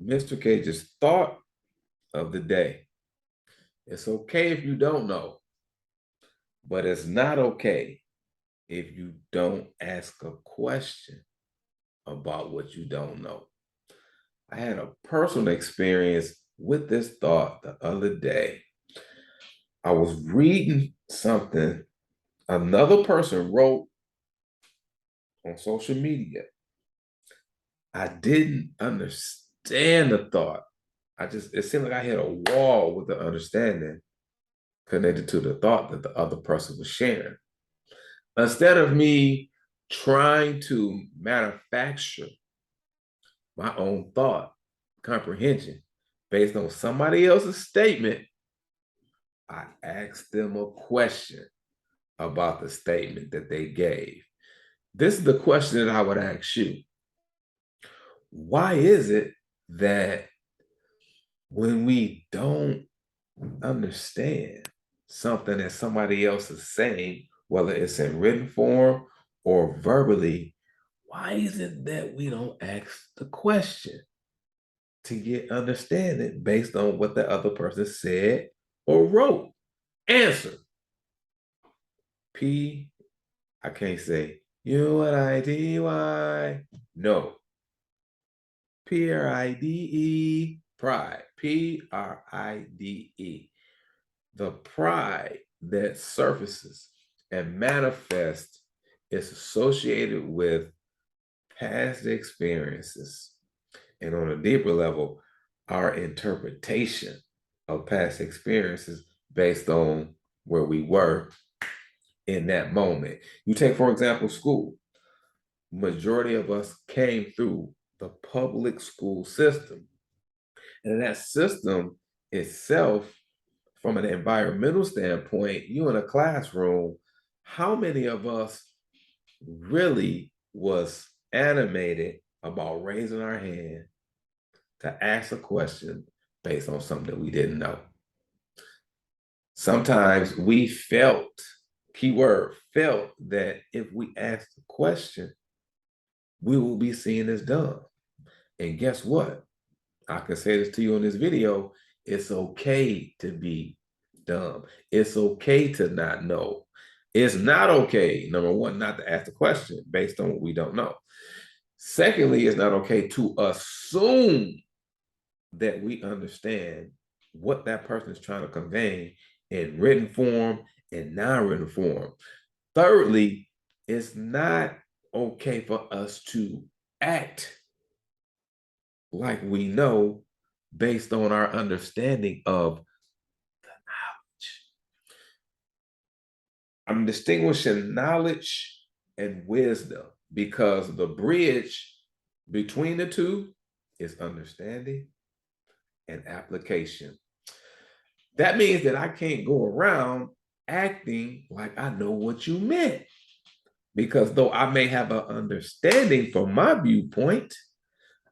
Mr. Cage's thought of the day. It's okay if you don't know, but it's not okay if you don't ask a question about what you don't know. I had a personal experience with this thought the other day. I was reading something another person wrote on social media. I didn't understand the thought. It seemed like I hit a wall with the understanding connected to the thought that the other person was sharing. Instead of me trying to manufacture my own thought comprehension based on somebody else's statement, I asked them a question about the statement that they gave. This is the question that I would ask you. Why is it that when we don't understand something that somebody else is saying, whether it's in written form or verbally, why is it that we don't ask the question to get understanding based on what the other person said or wrote? Answer. P, I can't say UNIDY. No. PRIDE, pride. PRIDE. The pride that surfaces and manifests is associated with past experiences. And on a deeper level, our interpretation of past experiences based on where we were in that moment. You take, for example, school. Majority of us came through the public school system. And that system itself, from an environmental standpoint, you in a classroom, how many of us really was animated about raising our hand to ask a question based on something that we didn't know? Sometimes we felt, keyword, felt that if we asked a question, we will be seen as dumb. And guess what? I can say this to you in this video. It's okay to be dumb. It's okay to not know. It's not okay, number one, not to ask the question based on what we don't know. Secondly, it's not okay to assume that we understand what that person is trying to convey in written form and non-written form. Thirdly, it's not okay for us to act like we know based on our understanding of the knowledge. I'm distinguishing knowledge and wisdom because the bridge between the two is understanding and application. That means that I can't go around acting like I know what you meant. Because though I may have an understanding from my viewpoint,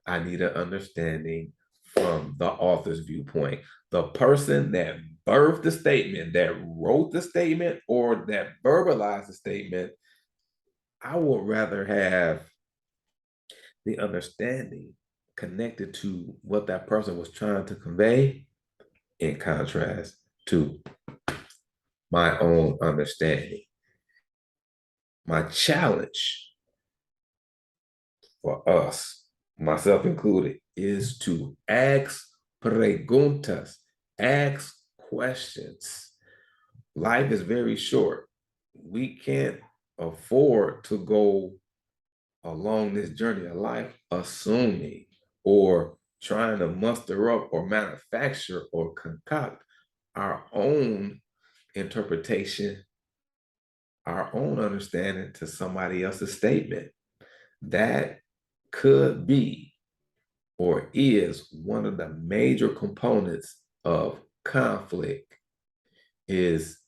I need an understanding from the author's viewpoint. The person that birthed the statement, that wrote the statement, or that verbalized the statement, I would rather have the understanding connected to what that person was trying to convey in contrast to my own understanding. My challenge for us, myself included, is to ask preguntas, ask questions. Life is very short. We can't afford to go along this journey of life assuming or trying to muster up or manufacture or concoct our own interpretation, our own understanding to somebody else's statement. That could be or is one of the major components of conflict is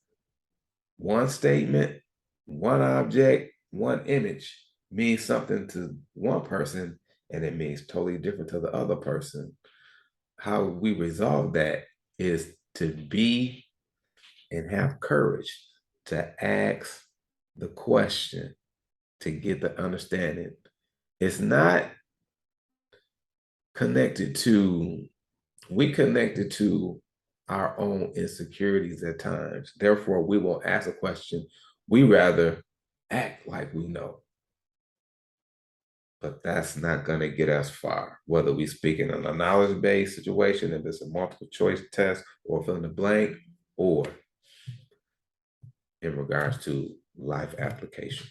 one statement, one object, one image means something to one person and it means totally different to the other person. How we resolve that is to be and have courage to ask the question to get the understanding. It's not connected to, we connected to our own insecurities at times. Therefore, we will ask a question. We rather act like we know. But that's not going to get us far, whether we speak in a knowledge-based situation, if it's a multiple choice test or fill in the blank, or in regards to life application.